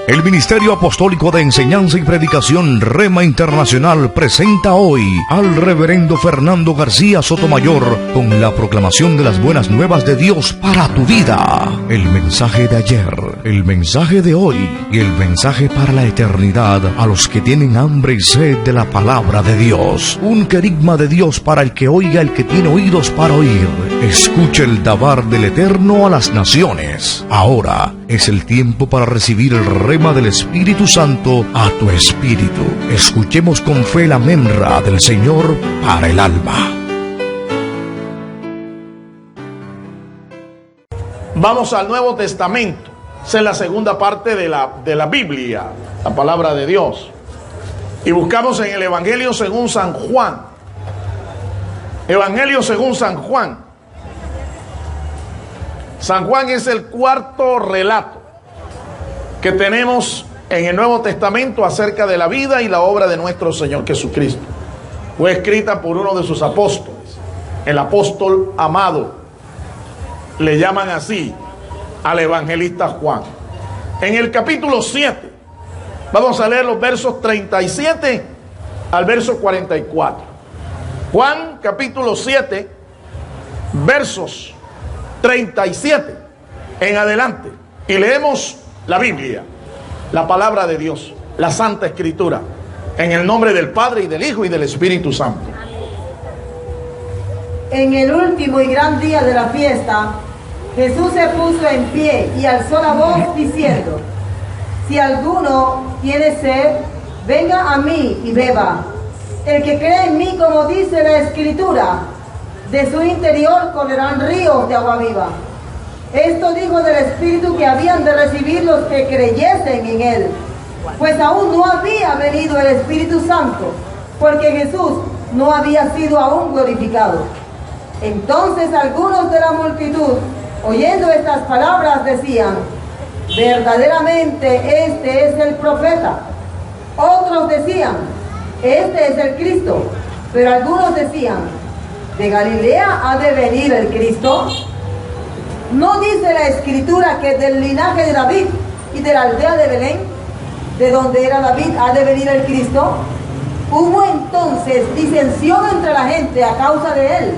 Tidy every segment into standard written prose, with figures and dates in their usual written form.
El Ministerio Apostólico de Enseñanza y Predicación Rema Internacional presenta hoy al Reverendo Fernando García Sotomayor con la proclamación de las buenas nuevas de Dios para tu vida. El mensaje de ayer, el mensaje de hoy y el mensaje para la eternidad a los que tienen hambre y sed de la palabra de Dios. Un querigma de Dios para el que oiga, el que tiene oídos para oír. Escuche el dabar del Eterno a las naciones. Ahora es el tiempo para recibir el rema del Espíritu Santo a tu espíritu. Escuchemos con fe la memra del Señor para el alma. Vamos al Nuevo Testamento. Esa es la segunda parte de la Biblia, la palabra de Dios. Y buscamos en el Evangelio según San Juan. Evangelio según San Juan. San Juan es el cuarto relato que tenemos en el Nuevo Testamento acerca de la vida y la obra de nuestro Señor Jesucristo. Fue escrita por uno de sus apóstoles, el apóstol amado. Le llaman así al evangelista Juan. En el capítulo 7, vamos a leer los versos 37 al verso 44. Juan capítulo 7, versos 37 en adelante. Y leemos la Biblia, la palabra de Dios, la Santa Escritura, en el nombre del Padre y del Hijo y del Espíritu Santo. En el último y gran día de la fiesta, Jesús se puso en pie y alzó la voz diciendo: si alguno tiene sed, venga a mí y beba. El que cree en mí, como dice la Escritura, de su interior correrán ríos de agua viva. Esto dijo del Espíritu que habían de recibir los que creyesen en él, pues aún no había venido el Espíritu Santo, porque Jesús no había sido aún glorificado. Entonces algunos de la multitud, oyendo estas palabras, decían: verdaderamente este es el profeta. Otros decían: este es el Cristo. Pero algunos decían: ¿de Galilea ha de venir el Cristo? ¿No dice la Escritura que del linaje de David y de la aldea de Belén, de donde era David, ha de venir el Cristo? Hubo entonces disensión entre la gente a causa de él,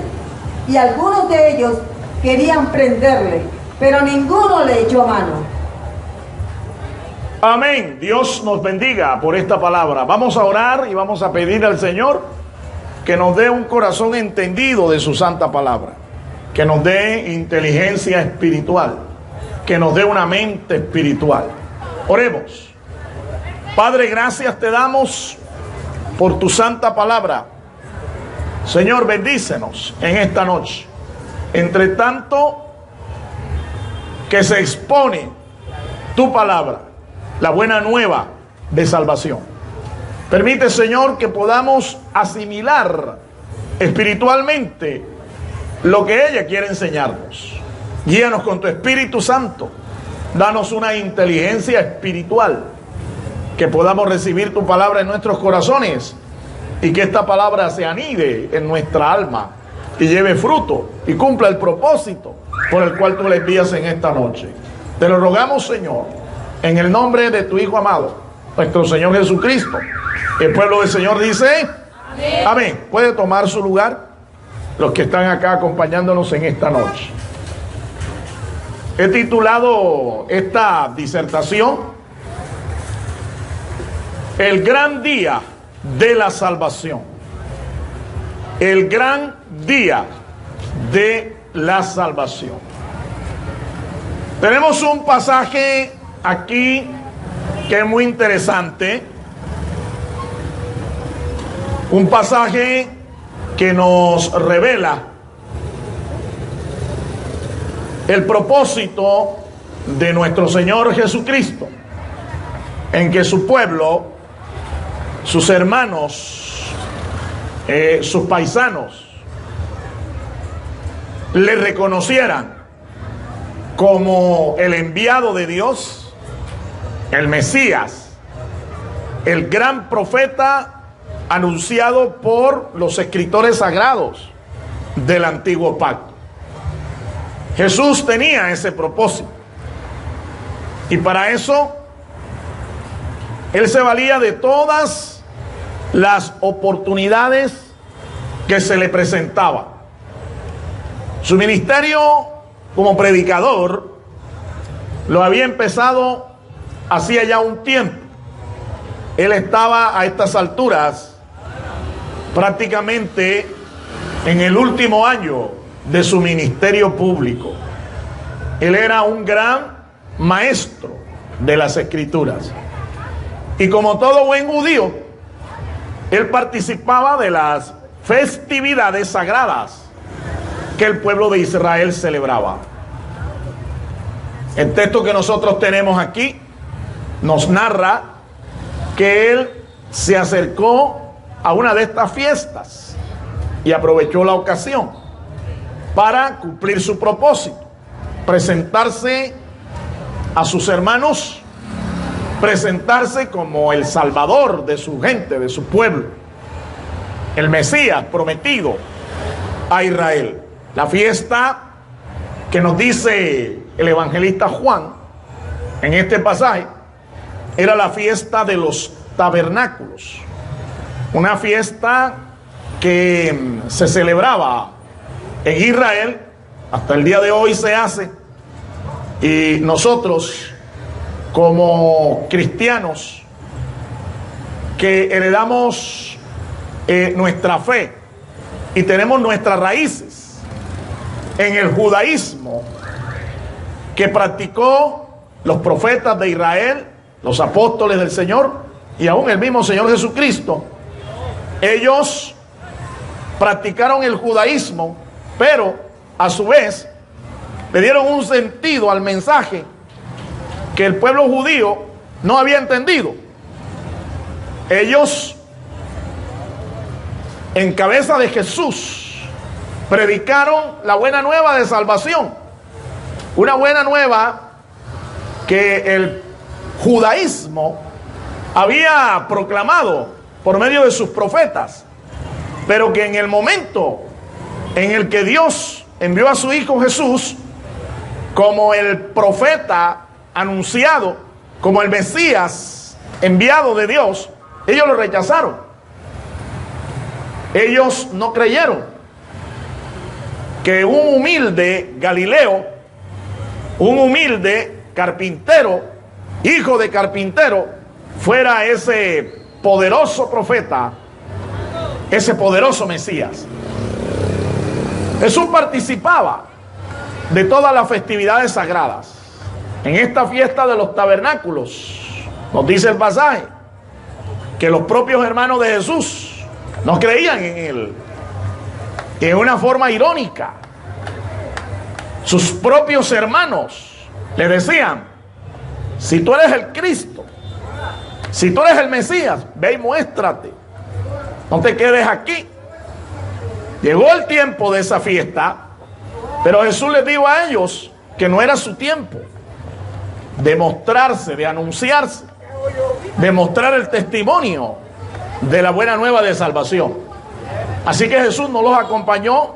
y algunos de ellos querían prenderle, pero ninguno le echó mano. Amén. Dios nos bendiga por esta palabra. Vamos a orar y vamos a pedir al Señor que nos dé un corazón entendido de su santa palabra, que nos dé inteligencia espiritual, que nos dé una mente espiritual. Oremos. Padre, gracias te damos por tu santa palabra. Señor, bendícenos en esta noche. Entre tanto que se expone tu palabra, la buena nueva de salvación. Permite, Señor, que podamos asimilar espiritualmente lo que ella quiere enseñarnos. Guíanos con tu Espíritu Santo. Danos una inteligencia espiritual, que podamos recibir tu palabra en nuestros corazones y que esta palabra se anide en nuestra alma y lleve fruto y cumpla el propósito por el cual tú le envías en esta noche. Te lo rogamos, Señor, en el nombre de tu Hijo amado, nuestro Señor Jesucristo. El pueblo del Señor dice: amén. Amén. Puede tomar su lugar los que están acá acompañándonos en esta noche. He titulado esta disertación El gran día de la salvación. El gran día de la salvación. Tenemos un pasaje aquí que es muy interesante. Un pasaje que nos revela el propósito de nuestro Señor Jesucristo, en que su pueblo, sus hermanos, sus paisanos, le reconocieran como el enviado de Dios, el Mesías, el gran profeta anunciado por los escritores sagrados del Antiguo Pacto. Jesús tenía ese propósito, y para eso Él se valía de todas las oportunidades que se le presentaban. Su ministerio como predicador lo había empezado hacía ya un tiempo. Él estaba a estas alturas prácticamente en el último año de su ministerio público. Él era un gran maestro de las Escrituras. Y como todo buen judío, él participaba de las festividades sagradas que el pueblo de Israel celebraba. El texto que nosotros tenemos aquí nos narra que él se acercó a una de estas fiestas y aprovechó la ocasión para cumplir su propósito, presentarse a sus hermanos, presentarse como el Salvador de su gente, de su pueblo, el Mesías prometido a Israel. La fiesta que nos dice el evangelista Juan en este pasaje era la fiesta de los tabernáculos, una fiesta que se celebraba en Israel, hasta el día de hoy se hace, y nosotros como cristianos que heredamos nuestra fe y tenemos nuestras raíces en el judaísmo que practicó los profetas de Israel, los apóstoles del Señor y aún el mismo Señor Jesucristo. Ellos practicaron el judaísmo, pero a su vez le dieron un sentido al mensaje que el pueblo judío no había entendido. Ellos, en cabeza de Jesús, predicaron la buena nueva de salvación, una buena nueva que el judaísmo había proclamado por medio de sus profetas, pero que en el momento en el que Dios envió a su Hijo Jesús como el profeta anunciado, como el Mesías enviado de Dios, ellos lo rechazaron. Ellos no creyeron que un humilde Galileo, un humilde carpintero, hijo de carpintero, fuera ese poderoso profeta, ese poderoso Mesías. Jesús participaba de todas las festividades sagradas. En esta fiesta de los tabernáculos, nos dice el pasaje, que los propios hermanos de Jesús no creían en él. De una forma irónica, sus propios hermanos le decían: si tú eres el Cristo, si tú eres el Mesías, ve y muéstrate, no te quedes aquí. Llegó el tiempo de esa fiesta, pero Jesús les dijo a ellos que no era su tiempo de mostrarse, de anunciarse, de mostrar el testimonio de la buena nueva de salvación. Así que Jesús no los acompañó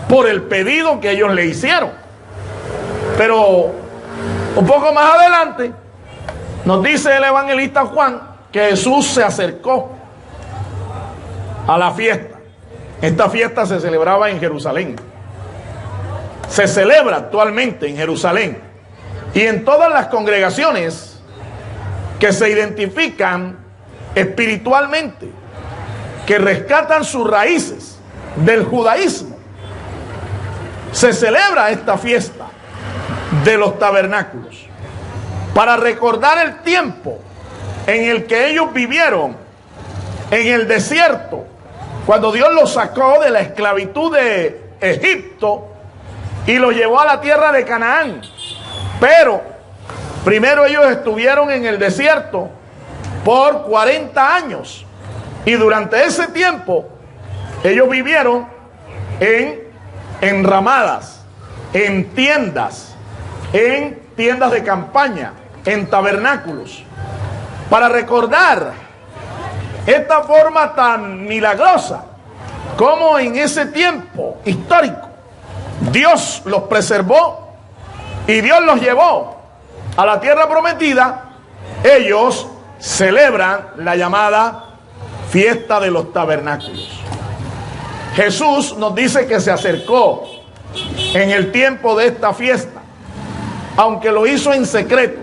por el pedido que ellos le hicieron. Pero un poco más adelante nos dice el evangelista Juan que Jesús se acercó a la fiesta. Esta fiesta se celebraba en Jerusalén. Se celebra actualmente en Jerusalén y en todas las congregaciones que se identifican espiritualmente, que rescatan sus raíces del judaísmo. Se celebra esta fiesta de los tabernáculos para recordar el tiempo en el que ellos vivieron en el desierto, cuando Dios los sacó de la esclavitud de Egipto y los llevó a la tierra de Canaán. Pero primero ellos estuvieron en el desierto por 40 años. Y durante ese tiempo ellos vivieron en enramadas, en tiendas de campaña, en tabernáculos, para recordar esta forma tan milagrosa como en ese tiempo histórico Dios los preservó y Dios los llevó a la tierra prometida, ellos celebran la llamada fiesta de los tabernáculos. Jesús nos dice que se acercó en el tiempo de esta fiesta, aunque lo hizo en secreto,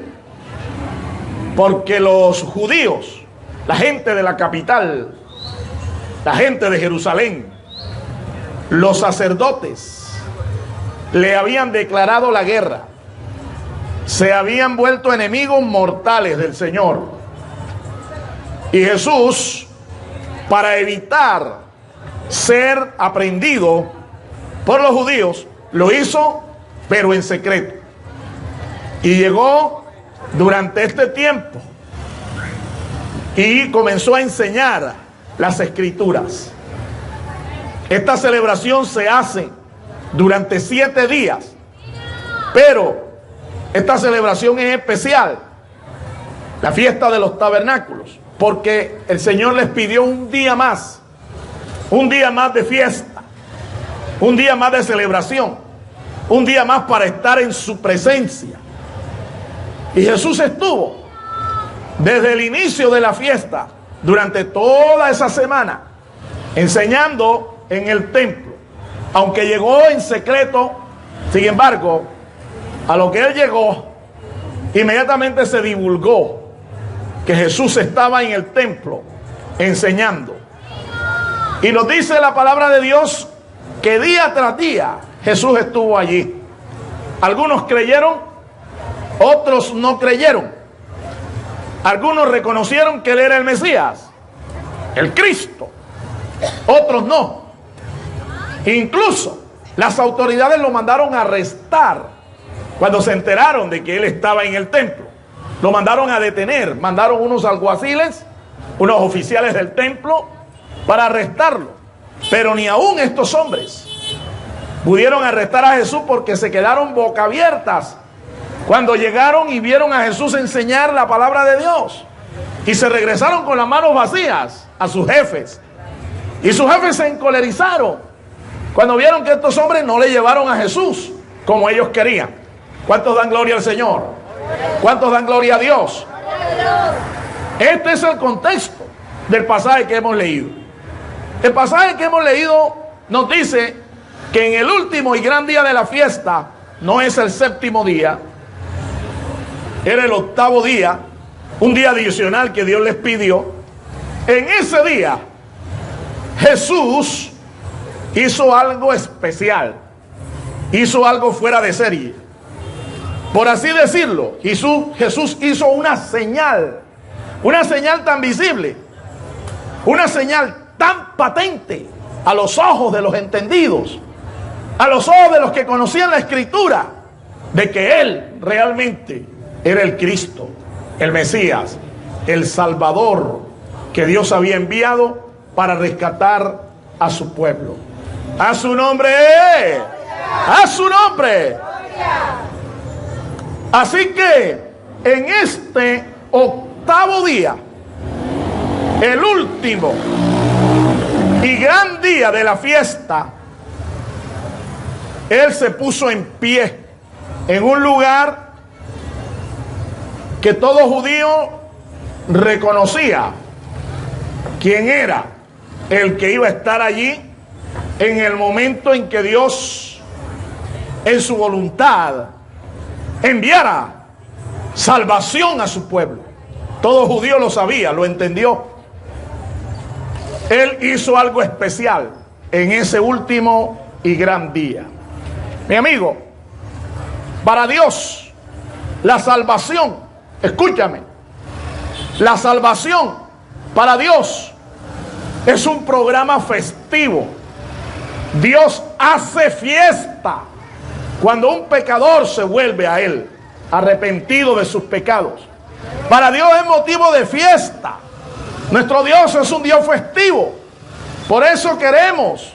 porque los judíos, la gente de la capital, la gente de Jerusalén, los sacerdotes, le habían declarado la guerra, se habían vuelto enemigos mortales del Señor. Y Jesús, para evitar ser aprendido por los judíos, lo hizo, pero en secreto. Y llegó durante este tiempo y comenzó a enseñar las escrituras. Esta celebración se hace durante 7 días, pero esta celebración es especial, la fiesta de los tabernáculos, porque el Señor les pidió un día más de fiesta, un día más de celebración, un día más para estar en su presencia. Y Jesús estuvo desde el inicio de la fiesta, durante toda esa semana, enseñando en el templo. Aunque llegó en secreto, sin embargo, a lo que él llegó, inmediatamente se divulgó que Jesús estaba en el templo enseñando. Y nos dice la palabra de Dios que día tras día Jesús estuvo allí. Algunos creyeron, otros no creyeron. Algunos reconocieron que él era el Mesías, el Cristo, otros no. Incluso las autoridades lo mandaron a arrestar cuando se enteraron de que él estaba en el templo. Lo mandaron a detener, mandaron unos alguaciles, unos oficiales del templo para arrestarlo. Pero ni aún estos hombres pudieron arrestar a Jesús, porque se quedaron boca abiertas cuando llegaron y vieron a Jesús enseñar la palabra de Dios. Y se regresaron con las manos vacías a sus jefes. Y sus jefes se encolerizaron cuando vieron que estos hombres no le llevaron a Jesús como ellos querían. ¿Cuántos dan gloria al Señor? ¿Cuántos dan gloria a Dios? Este es el contexto del pasaje que hemos leído. El pasaje que hemos leído nos dice que en el último y gran día de la fiesta, no es el 7º día, era el 8º día, un día adicional que Dios les pidió. En ese día Jesús hizo algo especial, hizo algo fuera de serie, por así decirlo. Jesús hizo una señal tan visible, una señal tan patente a los ojos de los entendidos, a los ojos de los que conocían la Escritura, de que Él realmente era el Cristo, el Mesías, el Salvador que Dios había enviado para rescatar a su pueblo. ¡A su nombre! ¡A su nombre! Así que en este 8º día, el último y gran día de la fiesta, Él se puso en pie en un lugar que todo judío reconocía quién era el que iba a estar allí en el momento en que Dios, en su voluntad, enviara salvación a su pueblo. Todo judío lo sabía, lo entendió. Él hizo algo especial en ese último y gran día. Mi amigo, para Dios, la salvación, escúchame, la salvación para Dios es un programa festivo. Dios hace fiesta cuando un pecador se vuelve a Él, arrepentido de sus pecados. Para Dios es motivo de fiesta. Nuestro Dios es un Dios festivo. Por eso queremos,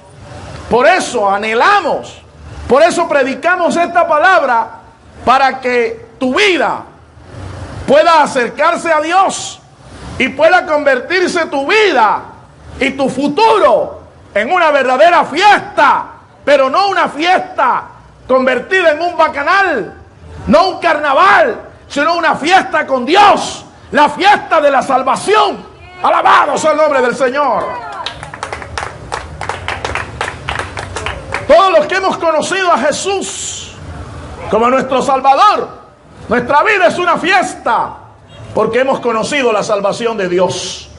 por eso anhelamos, por eso predicamos esta palabra, para que tu vida pueda acercarse a Dios y pueda convertirse tu vida y tu futuro en una verdadera fiesta, pero no una fiesta convertida en un bacanal, no un carnaval, sino una fiesta con Dios, la fiesta de la salvación. Alabado sea el nombre del Señor. Todos los que hemos conocido a Jesús como nuestro Salvador, nuestra vida es una fiesta porque hemos conocido la salvación de Dios.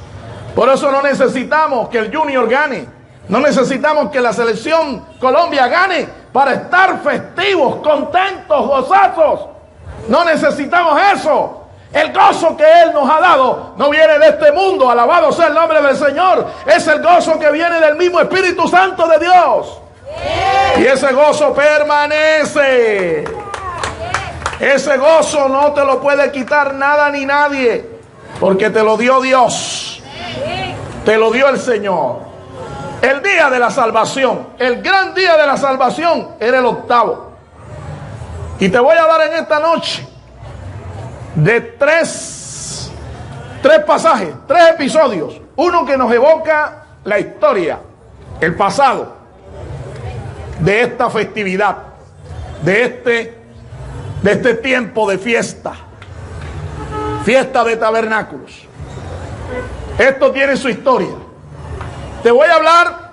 Por eso no necesitamos que el Junior gane, no necesitamos que la selección Colombia gane para estar festivos, contentos, gozazos. No necesitamos eso. El gozo que Él nos ha dado no viene de este mundo, alabado sea el nombre del Señor. Es el gozo que viene del mismo Espíritu Santo de Dios. Y ese gozo permanece. Ese gozo no te lo puede quitar nada ni nadie, porque te lo dio Dios. Te lo dio el Señor. El día de la salvación, el gran día de la salvación, era el octavo. Y te voy a dar en esta noche de tres pasajes, 3 episodios. Uno que nos evoca la historia, el pasado de esta festividad, de este tiempo de fiesta de tabernáculos. Esto tiene su historia. Te voy a hablar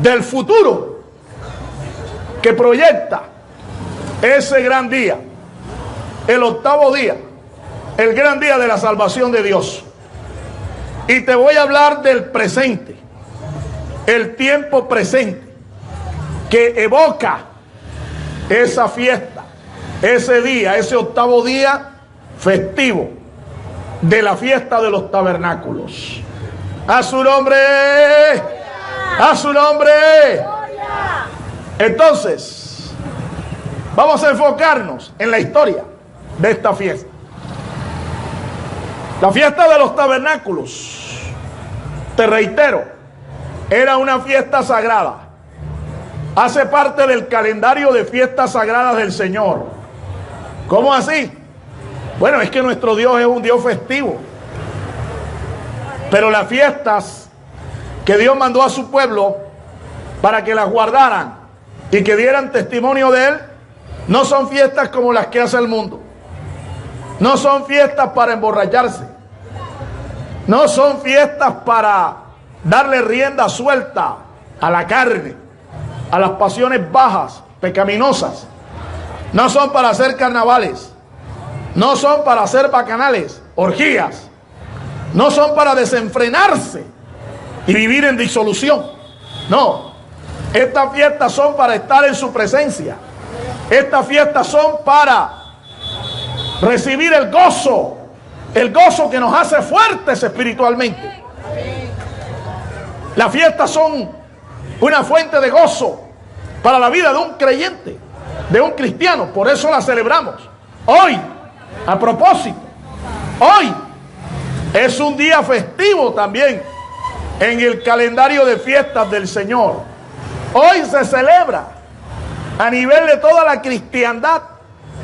del futuro que proyecta ese gran día, el octavo día, el gran día de la salvación de Dios. Y te voy a hablar del presente, el tiempo presente, que evoca esa fiesta, ese día, ese octavo día festivo de la fiesta de los tabernáculos. ¡A su nombre! ¡A su nombre! Entonces, vamos a enfocarnos en la historia de esta fiesta. La fiesta de los tabernáculos, te reitero, era una fiesta sagrada. Hace parte del calendario de fiestas sagradas del Señor. ¿Cómo así? Bueno, es que nuestro Dios es un Dios festivo. Pero las fiestas que Dios mandó a su pueblo para que las guardaran y que dieran testimonio de Él, no son fiestas como las que hace el mundo. No son fiestas para emborracharse. No son fiestas para darle rienda suelta a la carne, a las pasiones bajas, pecaminosas. No son para hacer carnavales. No son para hacer bacanales, orgías. No son para desenfrenarse y vivir en disolución. No. Estas fiestas son para estar en su presencia. Estas fiestas son para recibir el gozo que nos hace fuertes espiritualmente. Las fiestas son una fuente de gozo para la vida de un creyente, de un cristiano. Por eso las celebramos. Hoy, a propósito, hoy es un día festivo también en el calendario de fiestas del Señor. Hoy se celebra a nivel de toda la cristiandad,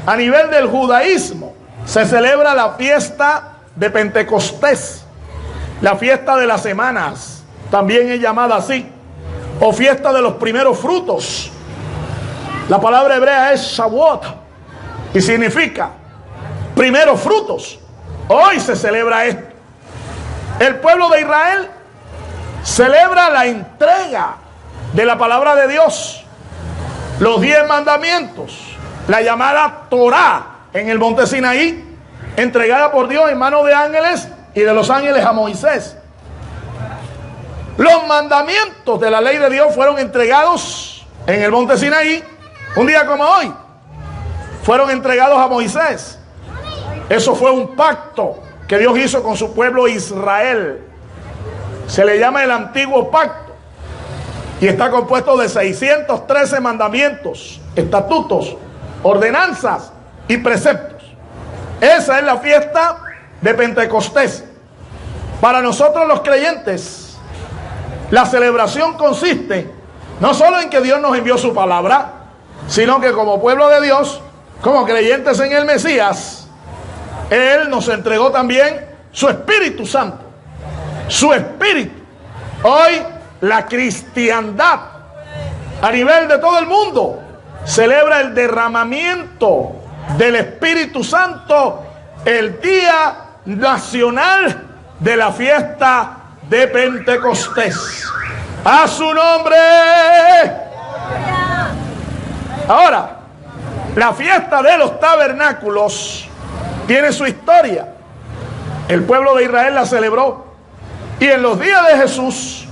a nivel del judaísmo, se celebra la fiesta de Pentecostés, la fiesta de las semanas, también es llamada así, o fiesta de los primeros frutos. La palabra hebrea es Shavuot y significa primeros frutos. Hoy se celebra esto. El pueblo de Israel celebra la entrega de la palabra de Dios, los 10 mandamientos, la llamada Torá en el monte Sinaí, entregada por Dios en manos de ángeles y de los ángeles a Moisés. Los mandamientos de la ley de Dios fueron entregados en el monte Sinaí, un día como hoy, fueron entregados a Moisés. Eso fue un pacto que Dios hizo con su pueblo Israel. Se le llama el antiguo pacto y está compuesto de 613 mandamientos, estatutos, ordenanzas y preceptos. Esa es la fiesta de Pentecostés. Para nosotros los creyentes, la celebración consiste no solo en que Dios nos envió su palabra, sino que como pueblo de Dios, como creyentes en el Mesías, Él nos entregó también su Espíritu Santo, su Espíritu. Hoy la cristiandad a nivel de todo el mundo celebra el derramamiento del Espíritu Santo el día nacional de la fiesta de Pentecostés. ¡A su nombre! Ahora, la fiesta de los tabernáculos tiene su historia. El pueblo de Israel la celebró. Y en los días de Jesús,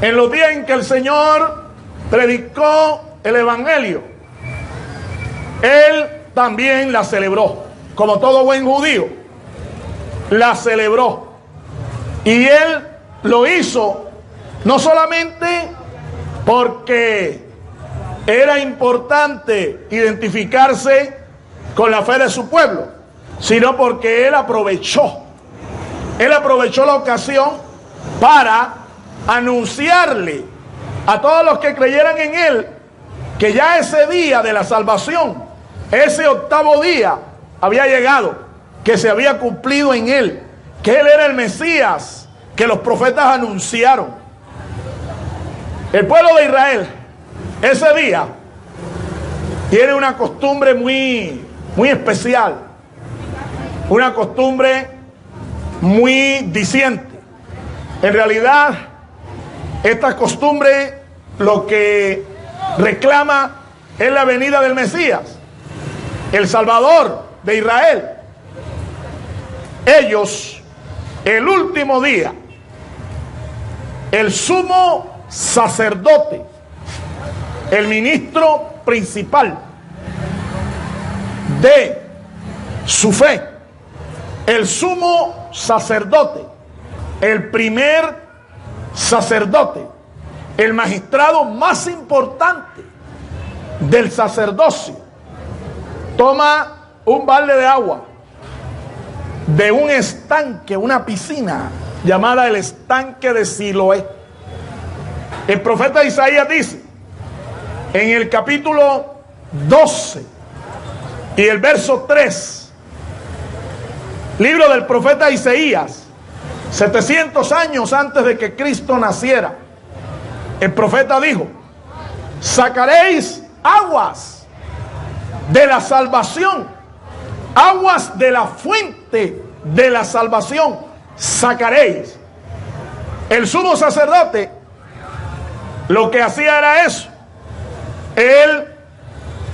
en los días en que el Señor predicó el Evangelio, Él también la celebró. Como todo buen judío, la celebró. Y Él lo hizo no solamente porque era importante identificarse con la fe de su pueblo, sino porque Él aprovechó la ocasión para anunciarle a todos los que creyeran en Él que ya ese día de la salvación, ese octavo día, había llegado, que se había cumplido en Él, que Él era el Mesías que los profetas anunciaron. El pueblo de Israel ese día tiene una costumbre muy especial, una costumbre muy diciente. En realidad, esta costumbre lo que reclama es la venida del Mesías, el Salvador de Israel. Ellos, el último día, el sumo sacerdote, el ministro principal de su fe, el sumo sacerdote, el primer sacerdote, el magistrado más importante del sacerdocio, toma un balde de agua de un estanque, una piscina llamada el estanque de Siloé. El profeta Isaías dice en el capítulo 12 y el verso 3, libro del profeta Isaías, 700 años antes de que Cristo naciera, el profeta dijo: sacaréis aguas de la salvación, aguas de la fuente de la salvación, sacaréis. El sumo sacerdote lo que hacía era eso. Él,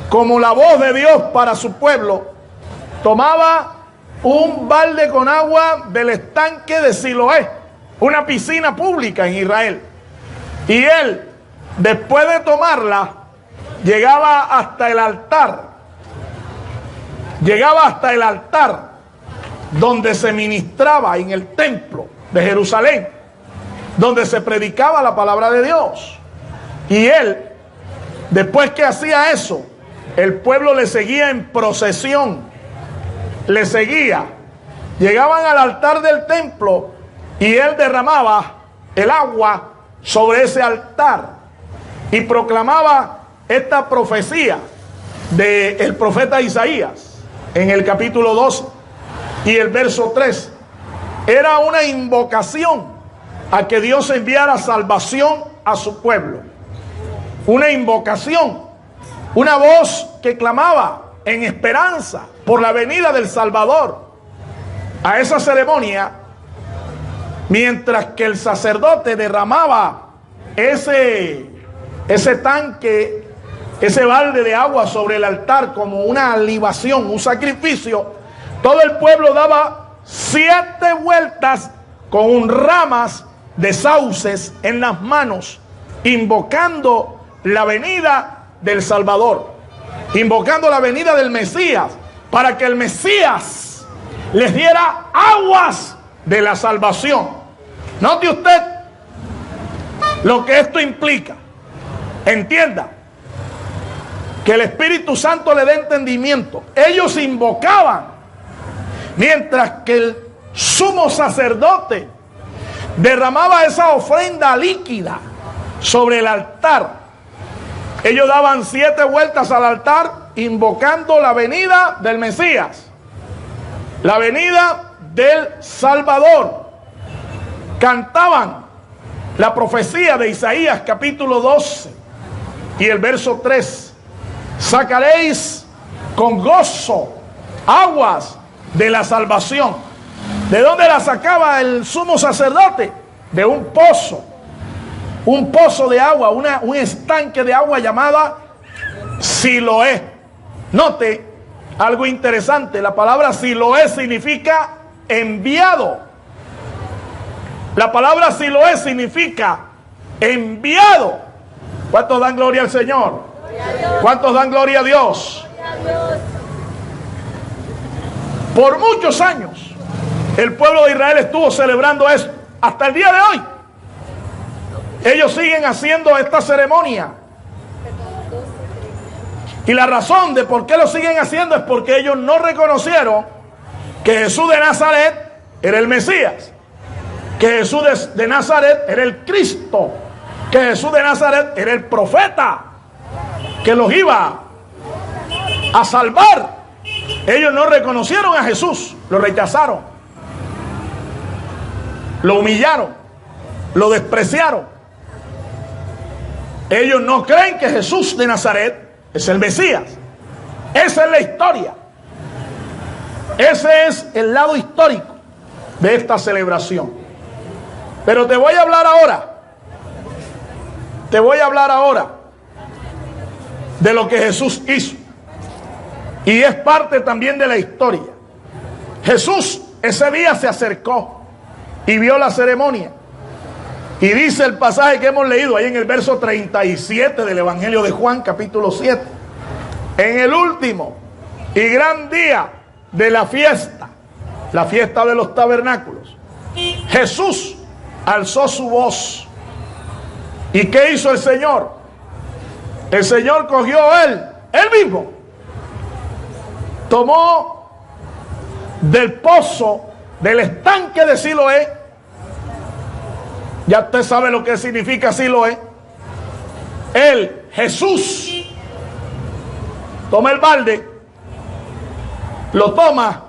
como la voz de Dios para su pueblo, tomaba un balde con agua del estanque de Siloé, una piscina pública en Israel. Y él, después de tomarla, llegaba hasta el altar. Llegaba hasta el altar donde se ministraba en el templo de Jerusalén, donde se predicaba la palabra de Dios. Y él, después que hacía eso, el pueblo le seguía en procesión, le seguía. Llegaban al altar del templo y él derramaba el agua sobre ese altar y proclamaba esta profecía del profeta Isaías en el capítulo 12 y el verso 3. Era una invocación a que Dios enviara salvación a su pueblo. Una invocación, una voz que clamaba en esperanza por la venida del Salvador. A esa ceremonia, mientras que el sacerdote derramaba ese tanque, ese balde de agua sobre el altar como una libación, un sacrificio, todo el pueblo daba 7 vueltas con ramas de sauces en las manos, invocando la venida del Salvador, invocando la venida del Mesías, para que el Mesías les diera aguas de la salvación. Note usted lo que esto implica. Entienda que el Espíritu Santo le dé entendimiento. Ellos invocaban, mientras que el sumo sacerdote derramaba esa ofrenda líquida sobre el altar. Ellos daban 7 vueltas al altar invocando la venida del Mesías, la venida del Salvador. Cantaban la profecía de Isaías capítulo 12 y el verso 3. Sacaréis con gozo aguas de la salvación. ¿De dónde la sacaba el sumo sacerdote? De un pozo de agua, un estanque de agua llamada Siloé. Note algo interesante, la palabra Siloé significa enviado. La palabra Siloé significa enviado. ¿Cuántos dan gloria al Señor? ¿Cuántos dan gloria a Dios? Por muchos años el pueblo de Israel estuvo celebrando esto. Hasta el día de hoy ellos siguen haciendo esta ceremonia. Y la razón de por qué lo siguen haciendo es porque ellos no reconocieron que Jesús de Nazaret era el Mesías, que Jesús de Nazaret era el Cristo, que Jesús de Nazaret era el profeta que los iba a salvar. Ellos no reconocieron a Jesús, lo rechazaron, lo humillaron, lo despreciaron. Ellos no creen que Jesús de Nazaret es el Mesías. Esa es la historia. Ese es el lado histórico de esta celebración. Pero te voy a hablar ahora. Te voy a hablar ahora de lo que Jesús hizo. Y es parte también de la historia. Jesús ese día se acercó y vio la ceremonia. Y dice el pasaje que hemos leído ahí en el verso 37 del Evangelio de Juan, capítulo 7. En el último y gran día de la fiesta de los tabernáculos, Jesús alzó su voz. ¿Y qué hizo el Señor? El Señor cogió él mismo, tomó del pozo, del estanque de Siloé. Ya usted sabe lo que significa Siloé. Él, Jesús, toma el balde, lo toma,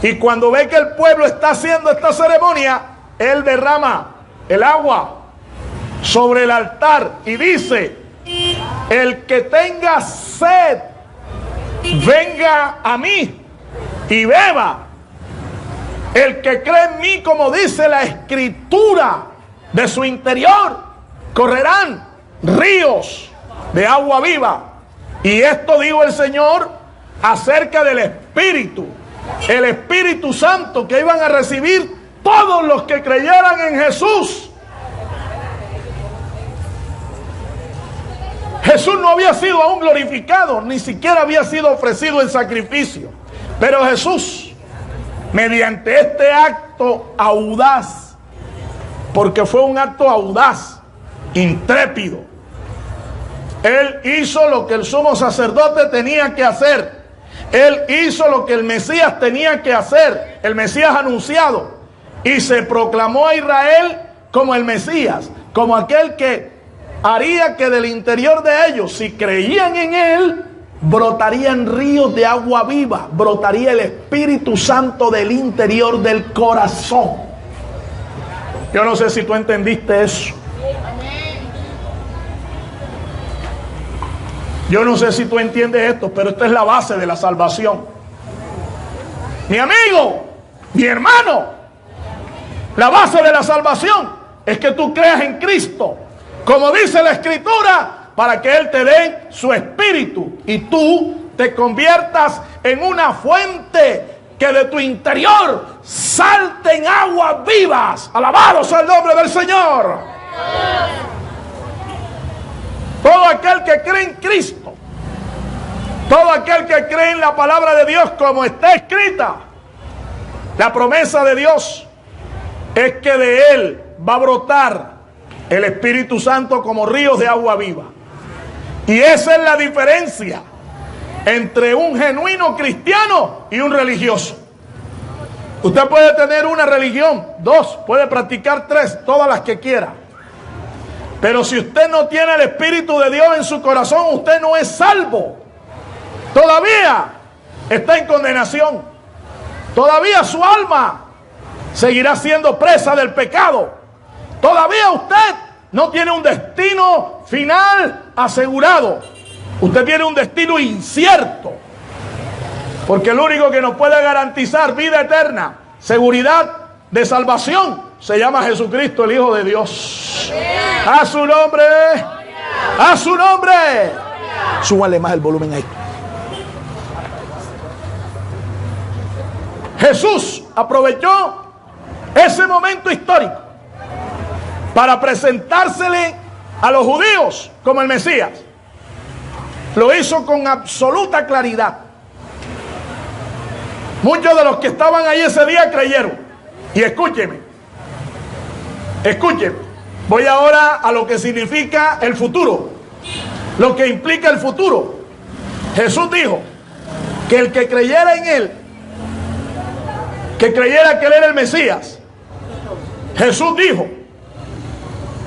y cuando ve que el pueblo está haciendo esta ceremonia, él derrama el agua sobre el altar y dice: el que tenga sed, venga a mí y beba. El que cree en mí, como dice la Escritura, de su interior correrán ríos de agua viva. Y esto dijo el Señor acerca del Espíritu, el Espíritu Santo que iban a recibir todos los que creyeran en Jesús. Jesús no había sido aún glorificado, ni siquiera había sido ofrecido en sacrificio. Pero Jesús, mediante este acto audaz, porque fue un acto audaz, intrépido, él hizo lo que el sumo sacerdote tenía que hacer. Él hizo lo que el Mesías tenía que hacer, el Mesías anunciado, y se proclamó a Israel como el Mesías, como aquel que haría que del interior de ellos, si creían en él, brotarían ríos de agua viva, brotaría el Espíritu Santo del interior del corazón. Yo no sé si tú entendiste eso. Yo no sé si tú entiendes esto, pero esta es la base de la salvación. Mi amigo, mi hermano, la base de la salvación es que tú creas en Cristo, como dice la Escritura, para que Él te dé su Espíritu y tú te conviertas en una fuente que de tu interior salten aguas vivas. Alabado sea el nombre del Señor. Todo aquel que cree en Cristo, todo aquel que cree en la palabra de Dios como está escrita, la promesa de Dios es que de Él va a brotar el Espíritu Santo como ríos de agua viva. Y esa es la diferencia entre un genuino cristiano y un religioso. Usted puede tener una religión, dos, puede practicar tres, todas las que quiera. Pero si usted no tiene el Espíritu de Dios en su corazón, usted no es salvo. Todavía está en condenación. Todavía su alma seguirá siendo presa del pecado. Todavía usted no tiene un destino final asegurado. Usted tiene un destino incierto. Porque el único que nos puede garantizar vida eterna, seguridad de salvación, se llama Jesucristo, el Hijo de Dios. ¡A su nombre! ¡A su nombre! Súbale más el volumen ahí. Jesús aprovechó ese momento histórico para presentársele a los judíos como el Mesías. Lo hizo con absoluta claridad. Muchos de los que estaban ahí ese día creyeron. Y escúcheme, voy ahora a lo que significa el futuro, lo que implica el futuro. Jesús dijo que el que creyera en Él, que creyera que Él era el Mesías. Jesús dijo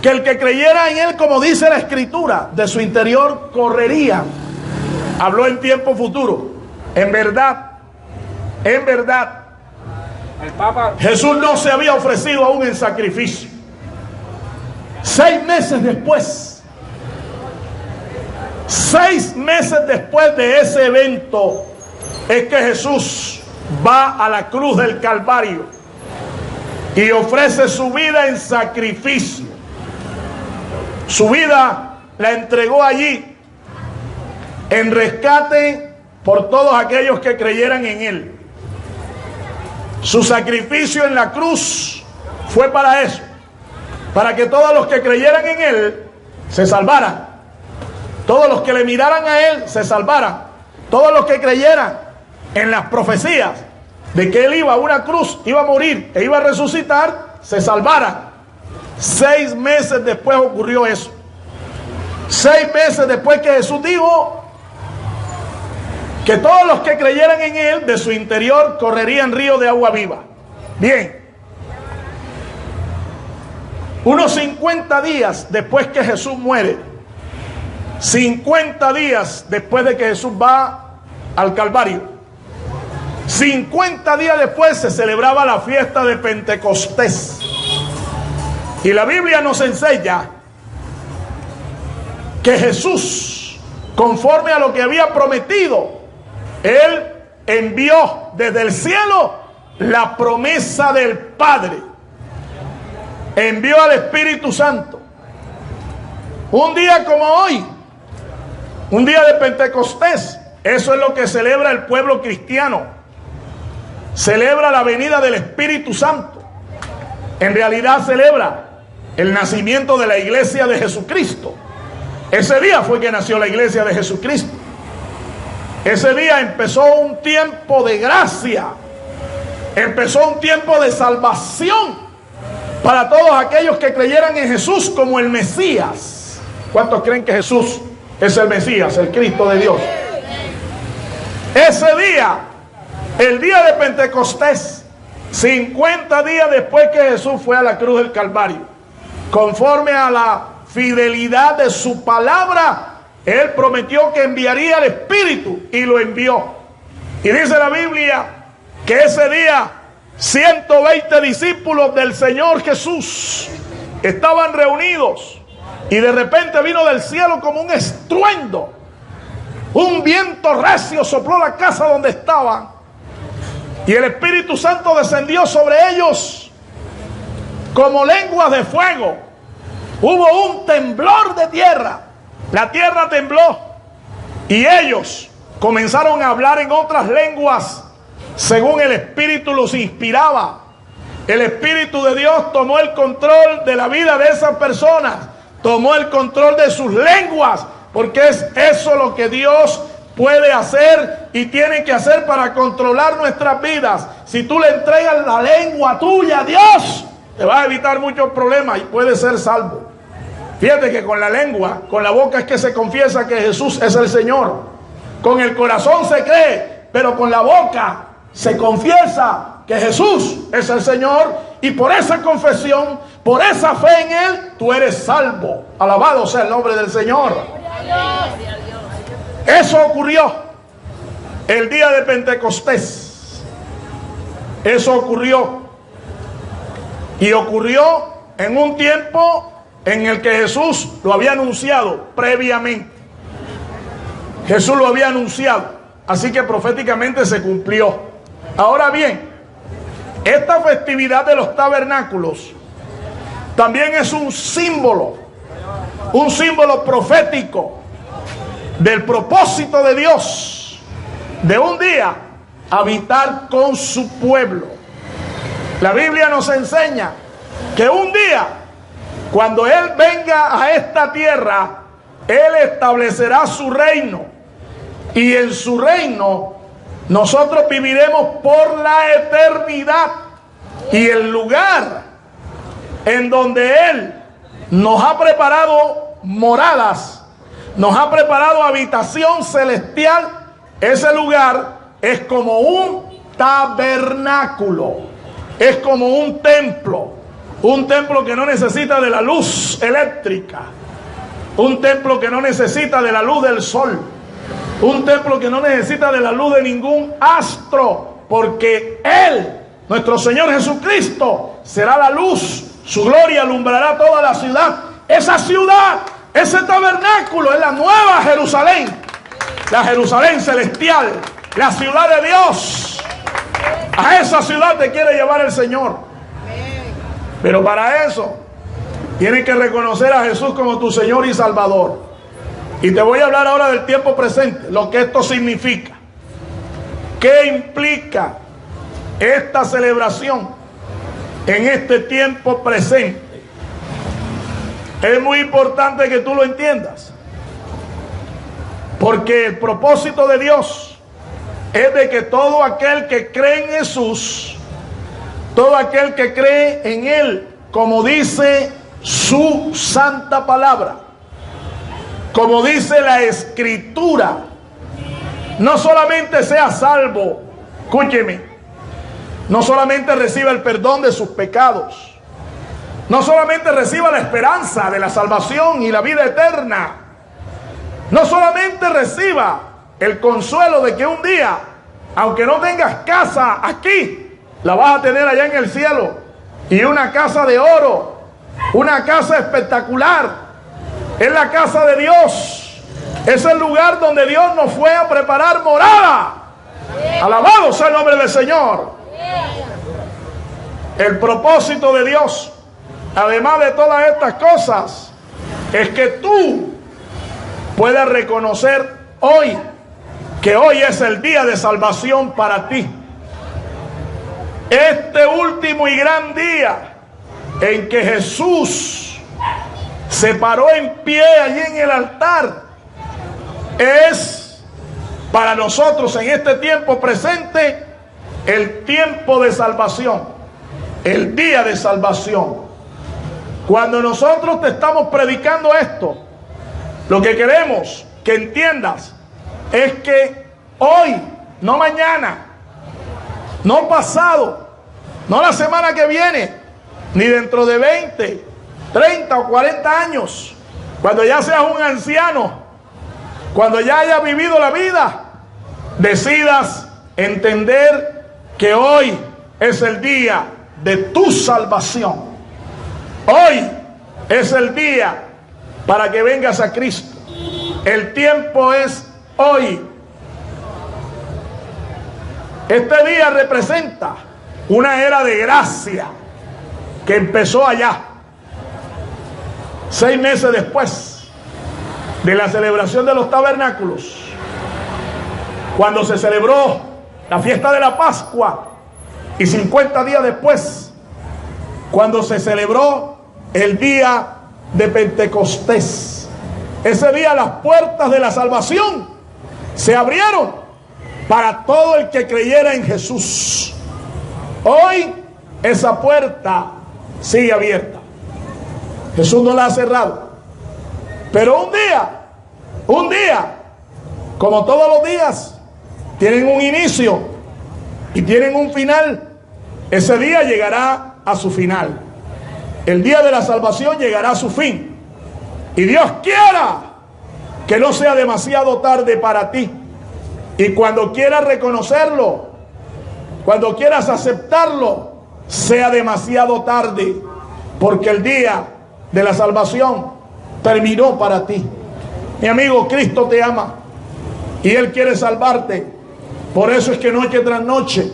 que el que creyera en Él, como dice la Escritura, de su interior correría. Habló en tiempo futuro. En verdad, Jesús no se había ofrecido aún en sacrificio. 6 meses después, 6 meses después de ese evento, es que Jesús va a la cruz del Calvario y ofrece su vida en sacrificio. Su vida la entregó allí en rescate por todos aquellos que creyeran en Él. Su sacrificio en la cruz fue para eso, para que todos los que creyeran en Él se salvaran. Todos los que le miraran a Él se salvaran. Todos los que creyeran en las profecías de que Él iba a una cruz, iba a morir e iba a resucitar, se salvaran. 6 meses después ocurrió eso. 6 meses después que Jesús dijo que todos los que creyeran en Él, de su interior correrían ríos de agua viva. Bien, unos 50 días después que Jesús muere, 50 días después de que Jesús va al Calvario, 50 días después se celebraba la fiesta de Pentecostés. Y la Biblia nos enseña que Jesús, conforme a lo que había prometido, Él envió desde el cielo la promesa del Padre. Envió al Espíritu Santo. Un día como hoy, un día de Pentecostés, eso es lo que celebra el pueblo cristiano. Celebra la venida del Espíritu Santo. En realidad celebra el nacimiento de la iglesia de Jesucristo. Ese día fue que nació la iglesia de Jesucristo. Ese día empezó un tiempo de gracia. Empezó un tiempo de salvación para todos aquellos que creyeran en Jesús como el Mesías. ¿Cuántos creen que Jesús es el Mesías, el Cristo de Dios? Ese día, el día de Pentecostés, 50 días después que Jesús fue a la cruz del Calvario, conforme a la fidelidad de su palabra, Él prometió que enviaría el Espíritu y lo envió. Y dice la Biblia que ese día 120 discípulos del Señor Jesús estaban reunidos y de repente vino del cielo como un estruendo. Un viento recio sopló la casa donde estaban y el Espíritu Santo descendió sobre ellos como lenguas de fuego. Hubo un temblor de tierra. La tierra tembló y ellos comenzaron a hablar en otras lenguas según el Espíritu los inspiraba. El Espíritu de Dios tomó el control de la vida de esas personas, tomó el control de sus lenguas, porque es eso lo que Dios puede hacer y tiene que hacer para controlar nuestras vidas. Si tú le entregas la lengua tuya a Dios, te va a evitar muchos problemas y puedes ser salvo. Fíjate que con la lengua, con la boca es que se confiesa que Jesús es el Señor. Con el corazón se cree, pero con la boca se confiesa que Jesús es el Señor. Y por esa confesión, por esa fe en Él, tú eres salvo. Alabado sea el nombre del Señor. Eso ocurrió el día de Pentecostés. Eso ocurrió. Y ocurrió en un tiempo en el que Jesús lo había anunciado previamente. Jesús lo había anunciado. así que proféticamente se cumplió. Ahora bien, esta festividad de los tabernáculos también es un símbolo profético del propósito de Dios de un día habitar con su pueblo. La Biblia nos enseña que un día, cuando Él venga a esta tierra, Él establecerá su reino, y en su reino nosotros viviremos por la eternidad. Y el lugar en donde Él nos ha preparado moradas, nos ha preparado habitación celestial, ese lugar es como un tabernáculo, es como un templo que no necesita de la luz eléctrica, un templo que no necesita de la luz del sol, un templo que no necesita de la luz de ningún astro, porque Él, nuestro Señor Jesucristo, será la luz. Su gloria alumbrará toda la ciudad. Esa ciudad, ese tabernáculo es la nueva Jerusalén, la Jerusalén celestial, la ciudad de Dios. A esa ciudad te quiere llevar el Señor. Pero para eso tienes que reconocer a Jesús como tu Señor y Salvador. Y te voy a hablar ahora del tiempo presente, lo que esto significa. ¿Qué implica esta celebración en este tiempo presente? Es muy importante que tú lo entiendas, porque el propósito de Dios es de que todo aquel que cree en Jesús, todo aquel que cree en Él, como dice su santa palabra, como dice la Escritura, no solamente sea salvo, escúcheme, no solamente reciba el perdón de sus pecados, no solamente reciba la esperanza de la salvación y la vida eterna, no solamente reciba el consuelo de que un día, aunque no tengas casa aquí, la vas a tener allá en el cielo, y una casa de oro, una casa espectacular, es la casa de Dios, es el lugar donde Dios nos fue a preparar morada. Alabado sea el nombre del Señor. El propósito de Dios, además de todas estas cosas, es que tú puedas reconocer hoy que hoy es el día de salvación para ti. Este último y gran día en que Jesús se paró en pie allí en el altar, es para nosotros en este tiempo presente el tiempo de salvación, el día de salvación. Cuando nosotros te estamos predicando esto, lo que queremos que entiendas es que hoy, no mañana, no pasado, no la semana que viene, ni dentro de 20, 30 o 40 años, cuando ya seas un anciano, cuando ya hayas vivido la vida, decidas entender que hoy es el día de tu salvación. Hoy es el día para que vengas a Cristo. El tiempo es hoy. Este día representa una era de gracia que empezó allá, 6 meses después de la celebración de los tabernáculos, cuando se celebró la fiesta de la Pascua, y 50 días después, cuando se celebró el día de Pentecostés. Ese día las puertas de la salvación se abrieron para todo el que creyera en Jesús. Hoy esa puerta sigue abierta. Jesús no la ha cerrado. Pero un día, como todos los días, tienen un inicio y tienen un final. Ese día llegará a su final. El día de la salvación llegará a su fin. Y Dios quiera que no sea demasiado tarde para ti. Y cuando quieras reconocerlo, cuando quieras aceptarlo, sea demasiado tarde, porque el día de la salvación terminó para ti. Mi amigo, Cristo te ama y Él quiere salvarte. Por eso es que noche tras noche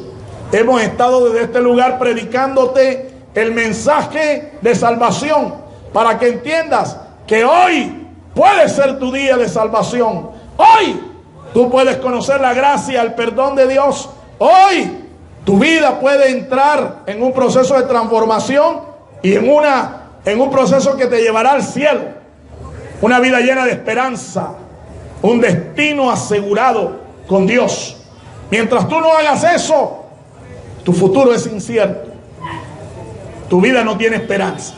hemos estado desde este lugar predicándote el mensaje de salvación, para que entiendas que hoy puede ser tu día de salvación. Hoy tú puedes conocer la gracia, el perdón de Dios. Hoy tu vida puede entrar en un proceso de transformación y en un proceso que te llevará al cielo. Una vida llena de esperanza, un destino asegurado con Dios. Mientras tú no hagas eso, tu futuro es incierto. Tu vida no tiene esperanza.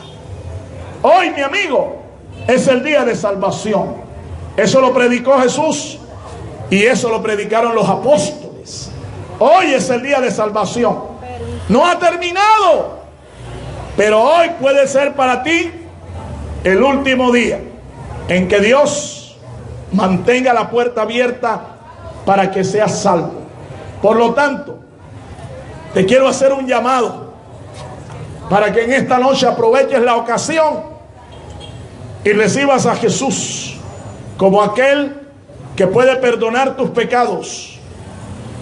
Hoy, mi amigo, es el día de salvación. Eso lo predicó Jesús y eso lo predicaron los apóstoles. Hoy es el día de salvación. No ha terminado, pero hoy puede ser para ti el último día en que Dios mantenga la puerta abierta para que seas salvo. Por lo tanto, te quiero hacer un llamado para que en esta noche aproveches la ocasión y recibas a Jesús como aquel que puede perdonar tus pecados,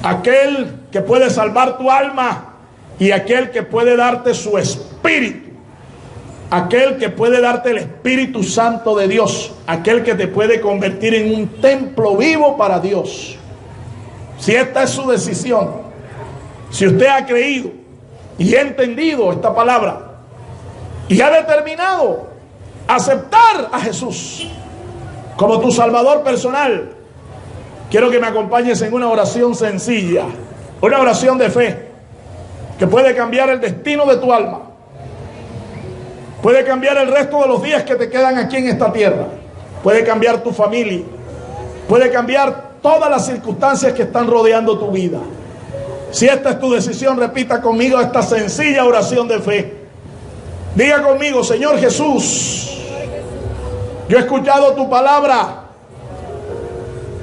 aquel que puede salvar tu alma y aquel que puede darte su espíritu, aquel que puede darte el Espíritu Santo de Dios, aquel que te puede convertir en un templo vivo para Dios. Si esta es su decisión, si usted ha creído y ha entendido esta palabra y ha determinado aceptar a Jesús como tu Salvador personal, quiero que me acompañes en una oración sencilla, una oración de fe que puede cambiar el destino de tu alma, puede cambiar el resto de los días que te quedan aquí en esta tierra, puede cambiar tu familia, puede cambiar todas las circunstancias que están rodeando tu vida. Si esta es tu decisión, repita conmigo esta sencilla oración de fe. Diga conmigo: Señor Jesús, yo he escuchado tu palabra,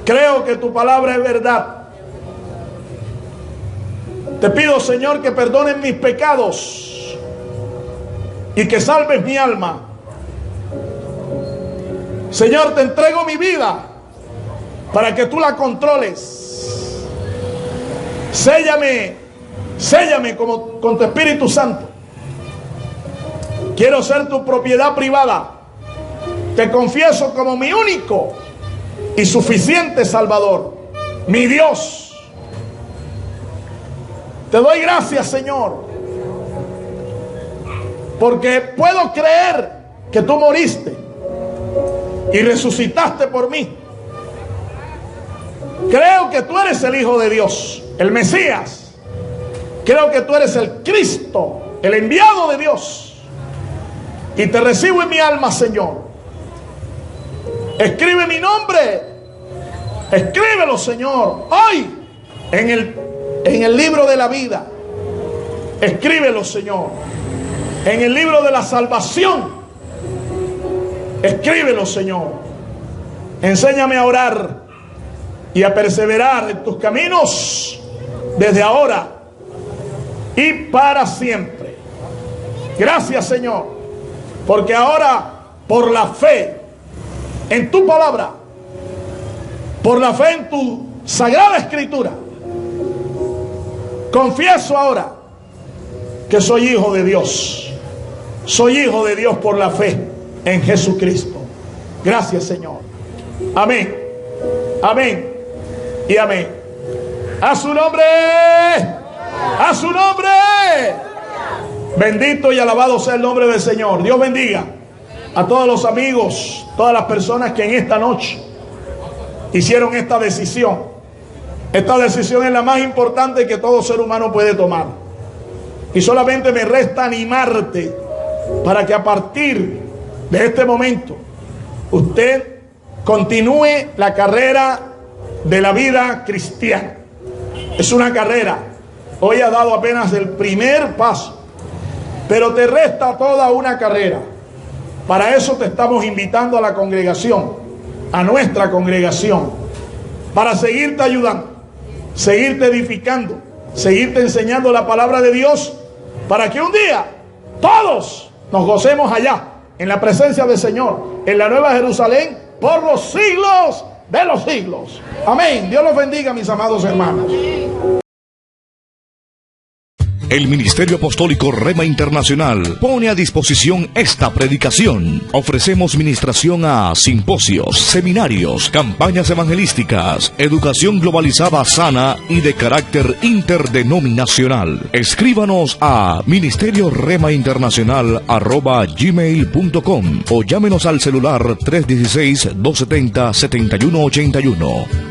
creo que tu palabra es verdad. Te pido, Señor, que perdones mis pecados y que salves mi alma. Señor, te entrego mi vida para que tú la controles. Séllame con tu Espíritu Santo. Quiero ser tu propiedad privada. Te confieso como mi único y suficiente Salvador, mi Dios. Te doy gracias, Señor, porque puedo creer que tú moriste y resucitaste por mí. Creo que tú eres el Hijo de Dios, el Mesías. Creo que tú eres el Cristo, el enviado de Dios. Y te recibo en mi alma, Señor. Escribe mi nombre. Escríbelo, Señor, hoy en el libro de la vida. Escríbelo, Señor, en el libro de la salvación. Escríbelo, Señor. Enséñame a orar y a perseverar en tus caminos desde ahora y para siempre. Gracias, Señor, porque ahora, por la fe en tu palabra, por la fe en tu sagrada escritura, confieso ahora que soy hijo de Dios. Soy hijo de Dios por la fe en Jesucristo. Gracias, Señor. Amén. Amén y amén. A su nombre. A su nombre. Bendito y alabado sea el nombre del Señor. Dios bendiga a todos los amigos, todas las personas que en esta noche hicieron esta decisión. Esta decisión es la más importante que todo ser humano puede tomar. Y solamente me resta animarte para que a partir de este momento usted continúe la carrera de la vida cristiana. Es una carrera. Hoy ha dado apenas el primer paso, pero te resta toda una carrera. Para eso te estamos invitando a la congregación, a nuestra congregación, para seguirte ayudando, seguirte edificando, seguirte enseñando la palabra de Dios, para que un día todos nos gocemos allá, en la presencia del Señor, en la Nueva Jerusalén, por los siglos de los siglos. Amén. Dios los bendiga, mis amados hermanos. El Ministerio Apostólico Rema Internacional pone a disposición esta predicación. Ofrecemos ministración a simposios, seminarios, campañas evangelísticas, educación globalizada sana y de carácter interdenominacional. Escríbanos a ministerioremainternacional@gmail.com o llámenos al celular 316-270-7181.